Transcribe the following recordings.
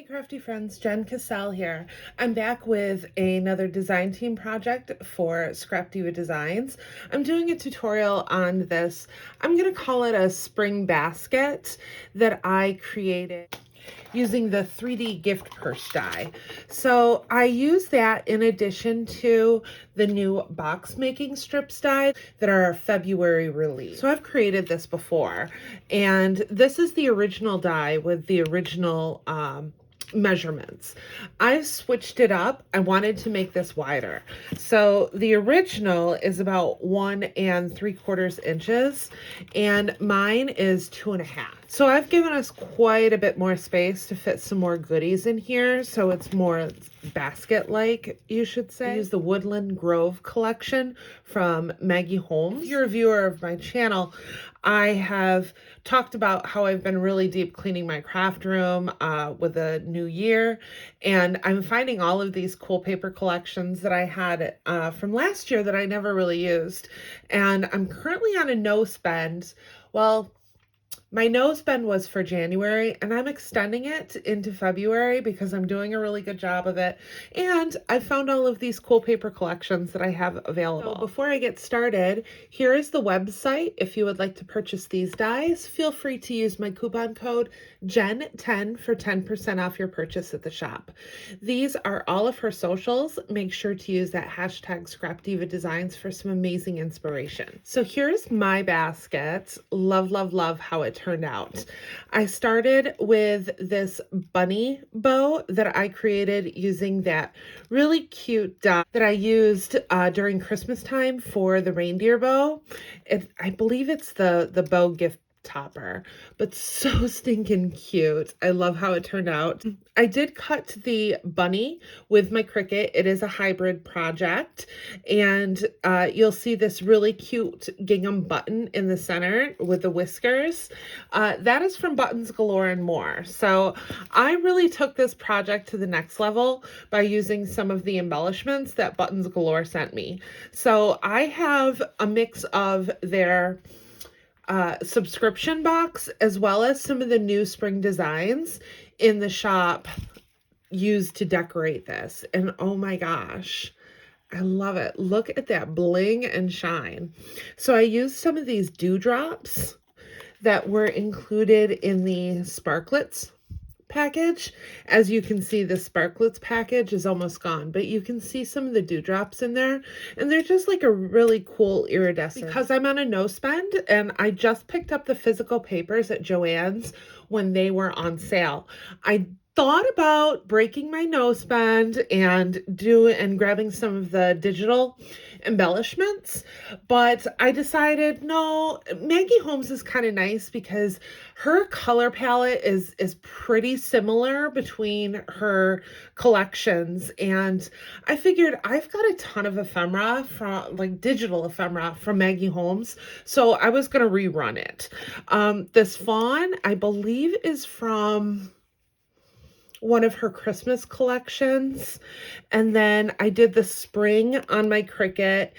Crafty friends, Jen Cassell here. I'm back with another design team project for Scrapdiva Designs. I'm doing a tutorial on this. I'm going to call it a spring basket that I created using the 3D gift purse die. So I use that in addition to the new box making strips die that are a February release. So I've created this before, and this is the original die with the original measurements. I've switched it up. I wanted to make this wider. So the original is about 1 3/4 inches and mine is 2.5. So I've given us quite a bit more space to fit some more goodies in here. So it's more basket-like, you should say. I use the Woodland Grove collection from Maggie Holmes. If you're a viewer of my channel, I have talked about how I've been really deep cleaning my craft room with a new year, and I'm finding all of these cool paper collections that I had from last year that I never really used, and I'm currently on a no spend. Well, my no spend was for January, and I'm extending it into February because I'm doing a really good job of it. And I found all of these cool paper collections that I have available. So before I get started, here is the website. If you would like to purchase these dies, feel free to use my coupon code JEN10 for 10% off your purchase at the shop. These are all of her socials. Make sure to use that hashtag Scrapdiva Designs for some amazing inspiration. So here's my basket. Love, love, love how it turned out. I started with this bunny bow that I created using that really cute die that I used during Christmas time for the reindeer bow. I believe it's the bow gift topper, but so stinking cute. I love how it turned out. I did cut the bunny with my Cricut. It is a hybrid project, and you'll see this really cute gingham button in the center with the whiskers. That is from Buttons Galore and More. So I really took this project to the next level by using some of the embellishments that Buttons Galore sent me. So I have a mix of their subscription box as well as some of the new spring designs in the shop used to decorate this. And oh my gosh, I love it. Look at that bling and shine. So I used some of these dewdrops that were included in the Sparklets package. As you can see, the Sparklets package is almost gone, but you can see some of the dewdrops in there, and they're just like a really cool iridescent. Because I'm on a no spend, and I just picked up the physical papers at Joann's when they were on sale. I thought about breaking my no spend and grabbing some of the digital embellishments, but I decided no. Maggie Holmes is kind of nice because her color palette is pretty similar between her collections, and I figured I've got a ton of ephemera from like digital ephemera from Maggie Holmes, so I was going to rerun it. This fawn, I believe, is from one of her Christmas collections. And then I did the spring on my Cricut.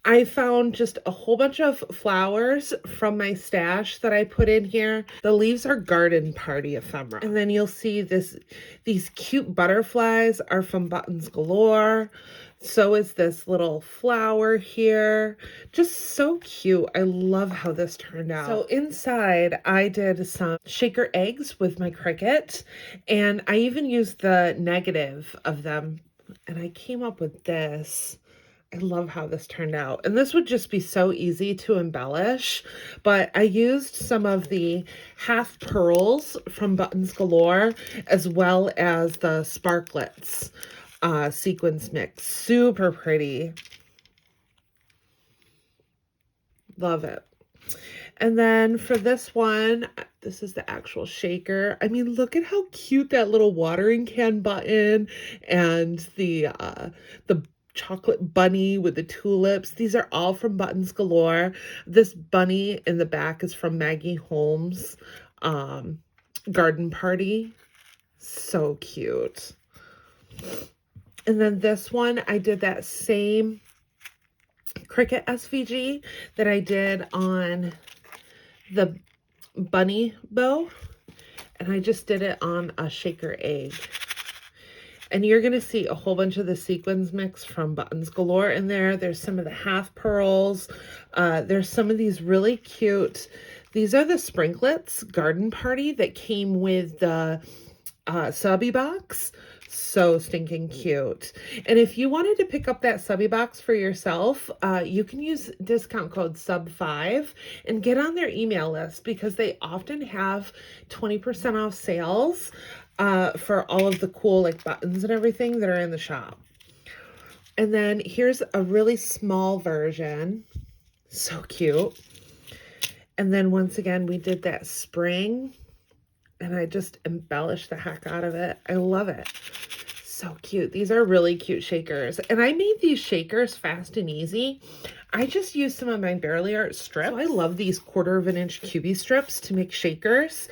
I found just a whole bunch of flowers from my stash that I put in here. The leaves are garden party ephemera. And then you'll see these cute butterflies are from Buttons Galore. So is this little flower here. Just so cute. I love how this turned out. So inside, I did some shaker eggs with my Cricut, and I even used the negative of them, and I came up with this. I love how this turned out. And this would just be so easy to embellish, but I used some of the half pearls from Buttons Galore as well as the Sparklets sequins mix. Super pretty. Love it. And then for this one, this is the actual shaker. I mean, look at how cute that little watering can button and the chocolate bunny with the tulips. These are all from Buttons Galore. This bunny in the back is from Maggie Holmes' Garden Party. So cute. And then this one, I did that same Cricut SVG that I did on the bunny bow. and I just did it on a shaker egg. And you're going to see a whole bunch of the sequins mix from Buttons Galore in there. There's some of the half pearls. There's some of these really cute, these are the Sprinklets Garden Party that came with the subby box. So stinking cute. And if you wanted to pick up that subby box for yourself, you can use discount code SUB5 and get on their email list, because they often have 20% off sales for all of the cool like buttons and everything that are in the shop. And then here's a really small version. So cute. And then once again, we did that spring, and I just embellished the heck out of it. I love it. So cute. These are really cute shakers. And I made these shakers fast and easy. I just used some of my Barely Art strips. So I love these 1/4 inch cubie strips to make shakers.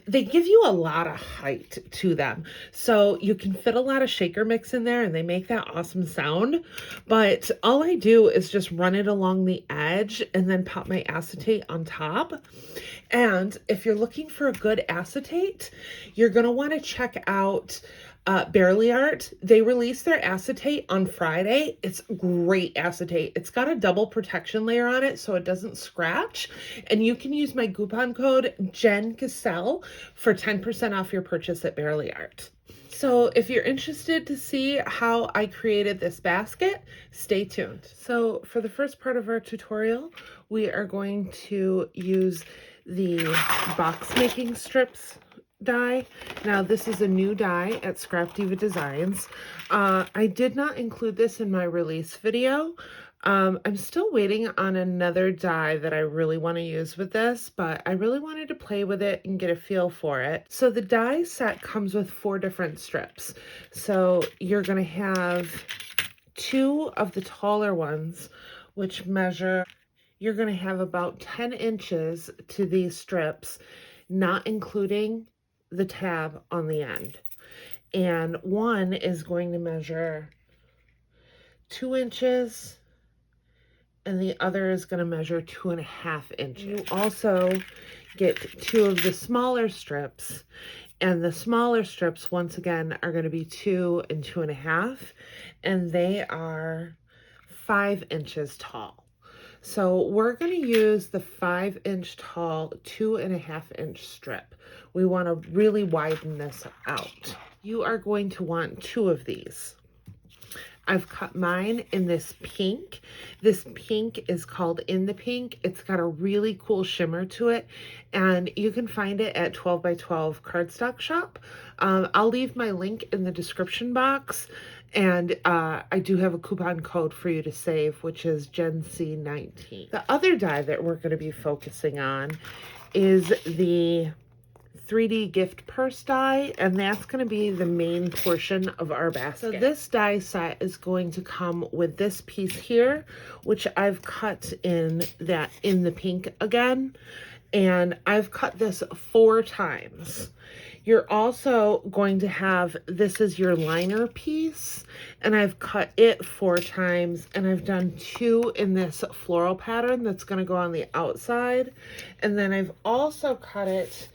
They give you a lot of height to them. So you can fit a lot of shaker mix in there and they make that awesome sound. But all I do is just run it along the edge and then pop my acetate on top. And if you're looking for a good acetate, you're going to want to check out Barely Art. They released their acetate on Friday. It's great acetate. It's got a double protection layer on it so it doesn't scratch. And you can use my coupon code JenCassell for 10% off your purchase at Barely Art. So if you're interested to see how I created this basket, stay tuned. So for the first part of our tutorial, we are going to use the box making strips die. Now this is a new die at Scrapdiva Designs. I did not include this in my release video. I'm still waiting on another die that I really want to use with this, but I really wanted to play with it and get a feel for it. So the die set comes with 4 different strips. So you're going to have 2 of the taller ones, which measure, you're going to have about 10 inches to these strips, not including the tab on the end. And one is going to measure 2 inches and the other is going to measure 2.5 inches. You also get 2 of the smaller strips, and the smaller strips once again are going to be 2 and 2.5, and they are 5 inches tall. So we're going to use the 5-inch tall, 2.5-inch strip. We want to really widen this out. You are going to want 2 of these. I've cut mine in this pink. This pink is called In the Pink. It's got a really cool shimmer to it, and you can find it at 12 by 12 cardstock shop. I'll leave my link in the description box, and I do have a coupon code for you to save, which is JenC19. The other die that we're going to be focusing on is the 3D gift purse die, and that's going to be the main portion of our basket. So this die set is going to come with this piece here, which I've cut in the pink again, and I've cut this 4 times. You're also going to have, this is your liner piece, and I've cut it 4 times, and I've done 2 in this floral pattern that's going to go on the outside, and then I've also cut it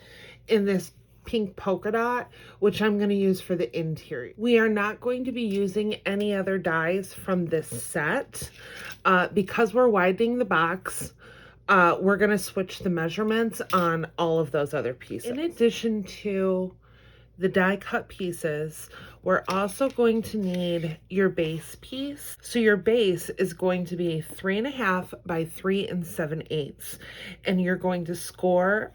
in this pink polka dot, which I'm going to use for the interior. We are not going to be using any other dies from this set. Because we're widening the box, we're going to switch the measurements on all of those other pieces. In addition to the die cut pieces, we're also going to need your base piece. So your base is going to be 3.5 by 3 7/8, and you're going to score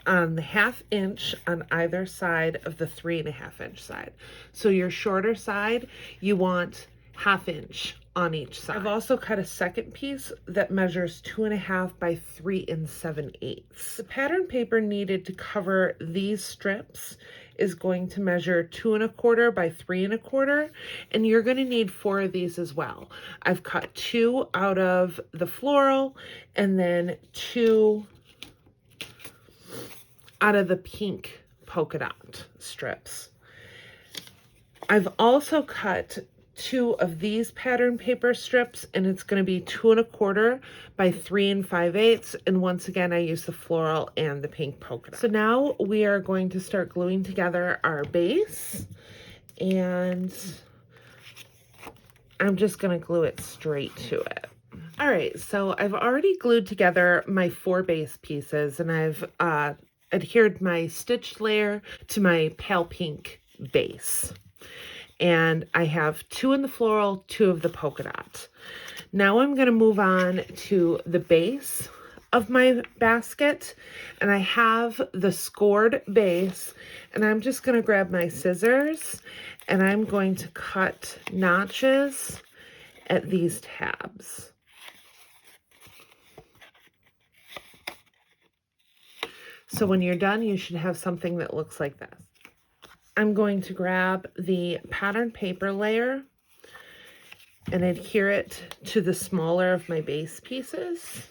on the 1/2 inch on either side of the 3.5 inch side. So your shorter side, you want 1/2 inch on each side. I've also cut a second piece that measures 2.5 by 3 7/8. The pattern paper needed to cover these strips is going to measure 2.25 by 3.25, and you're going to need 4 of these as well. I've cut 2 out of the floral and then 2 out of the pink polka dot strips. I've also cut 2 of these pattern paper strips, and it's going to be 2 1/4 by 3 5/8. And once again, I use the floral and the pink polka dot. So now we are going to start gluing together our base, and I'm just going to glue it straight to it. All right, so I've already glued together my 4 base pieces, and I've adhered my stitched layer to my pale pink base. And I have 2 in the floral, 2 of the polka dot. Now I'm going to move on to the base of my basket, and I have the scored base, and I'm just going to grab my scissors and I'm going to cut notches at these tabs. So when you're done, you should have something that looks like this. I'm going to grab the pattern paper layer and adhere it to the smaller of my base pieces.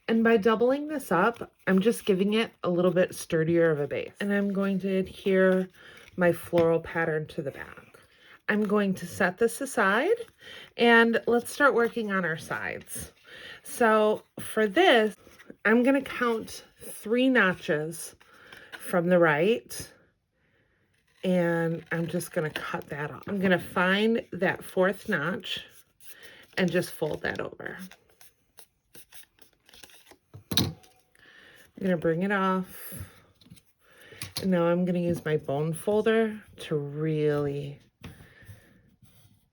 And by doubling this up, I'm just giving it a little bit sturdier of a base. And I'm going to adhere my floral pattern to the back. I'm going to set this aside and let's start working on our sides. So for this, I'm going to count 3 notches from the right, and I'm just going to cut that off. I'm going to find that 4th notch and just fold that over. I'm going to bring it off. And now I'm going to use my bone folder to really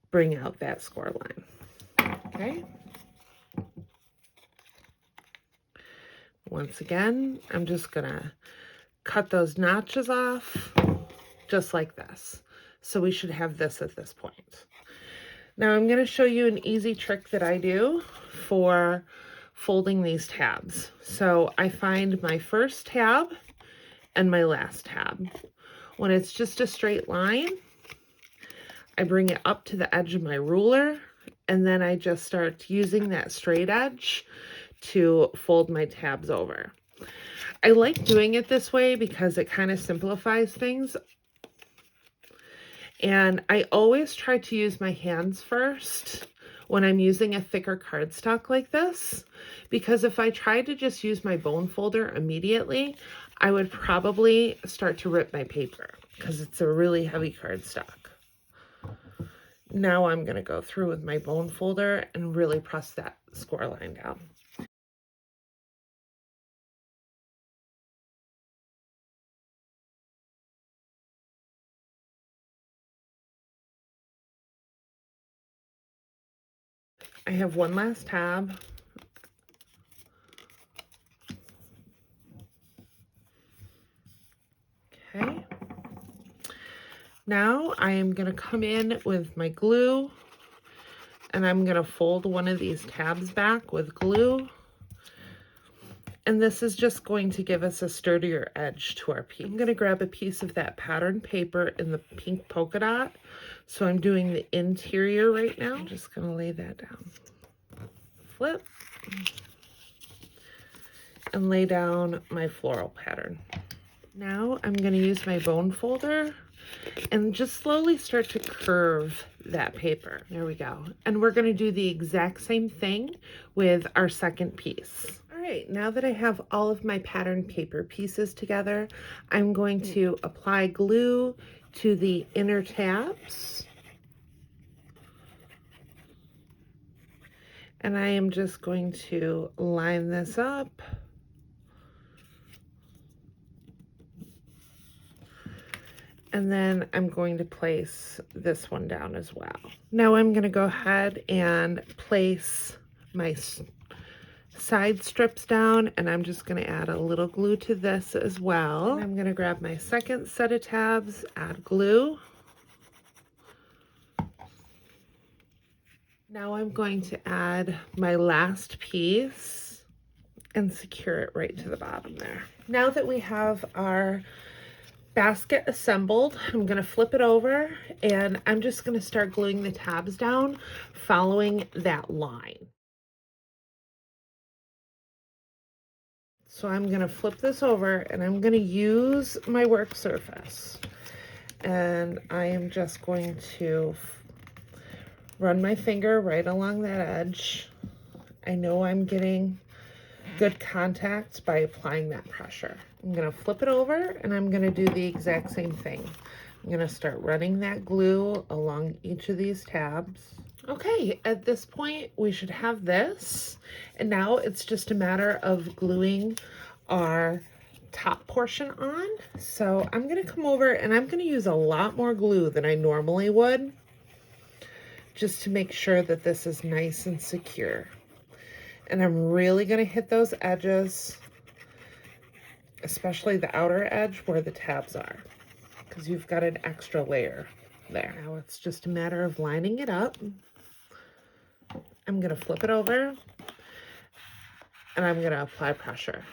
bring out that score line. Okay. Once again, I'm just going to cut those notches off just like this. So we should have this at this point. Now I'm going to show you an easy trick that I do for folding these tabs. So I find my first tab and my last tab. When it's just a straight line, I bring it up to the edge of my ruler, and then I just start using that straight edge to fold my tabs over. I like doing it this way because it kind of simplifies things. And I always try to use my hands first when I'm using a thicker cardstock like this, because if I tried to just use my bone folder immediately, I would probably start to rip my paper because it's a really heavy cardstock. Now I'm going to go through with my bone folder and really press that score line down. I have one last tab. Okay. Now I am going to come in with my glue, and I'm going to fold one of these tabs back with glue. And this is just going to give us a sturdier edge to our piece. I'm going to grab a piece of that pattern paper in the pink polka dot. So I'm doing the interior right now. I'm just going to lay that down. Flip. And lay down my floral pattern. Now I'm going to use my bone folder and just slowly start to curve that paper. There we go. And we're going to do the exact same thing with our second piece. All right, now that I have all of my pattern paper pieces together, I'm going to apply glue to the inner tabs. And I am just going to line this up. And then I'm going to place this one down as well. Now I'm going to go ahead and place my side strips down, and I'm just going to add a little glue to this as well. And I'm going to grab my second set of tabs, add glue. Now I'm going to add my last piece and secure it right to the bottom there. Now that we have our basket assembled, I'm going to flip it over, and I'm just going to start gluing the tabs down following that line. So I'm going to flip this over, and I'm going to use my work surface, and I am just going to Run my finger right along that edge. I know I'm getting good contact by applying that pressure. I'm gonna flip it over and I'm gonna do the exact same thing. I'm gonna start running that glue along each of these tabs. Okay, at this point we should have this, and now it's just a matter of gluing our top portion on. So I'm gonna come over and I'm gonna use a lot more glue than I normally would, just to make sure that this is nice and secure. And I'm really gonna hit those edges, especially the outer edge where the tabs are, because you've got an extra layer there. Now it's just a matter of lining it up. I'm gonna flip it over and I'm gonna apply pressure.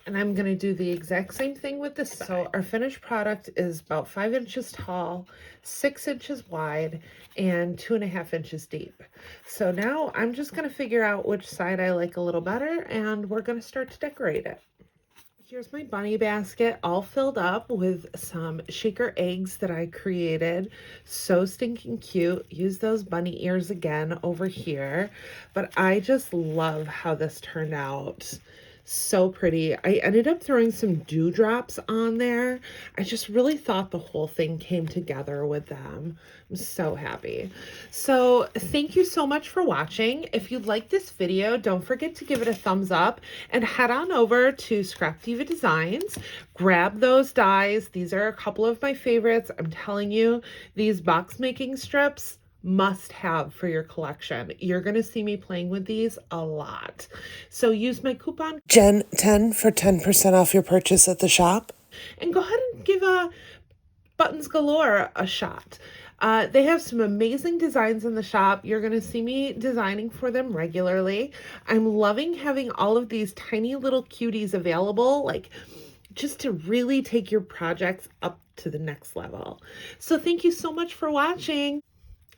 And I'm gonna do the exact same thing with this side. So our finished product is about 5 inches tall, 6 inches wide, and 2.5 inches deep. So now I'm just gonna figure out which side I like a little better, and we're gonna start to decorate it. Here's my bunny basket all filled up with some shaker eggs that I created. So stinking cute. Use those bunny ears again over here. But I just love how this turned out. So pretty. I ended up throwing some dewdrops on there. I just really thought the whole thing came together with them. I'm so happy. So thank you so much for watching. If you like this video, don't forget to give it a thumbs up and head on over to Scrapdiva Designs. Grab those dies. These are a couple of my favorites. I'm telling you, these box making strips, must have for your collection. You're going to see me playing with these a lot. So use my coupon Jen10 for 10% off your purchase at the shop. And go ahead and give Buttons Galore a shot. They have some amazing designs in the shop. You're going to see me designing for them regularly. I'm loving having all of these tiny little cuties available, like just to really take your projects up to the next level. So thank you so much for watching.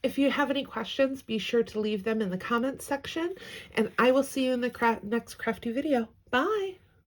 If you have any questions, be sure to leave them in the comments section, and I will see you in the next crafty video. Bye.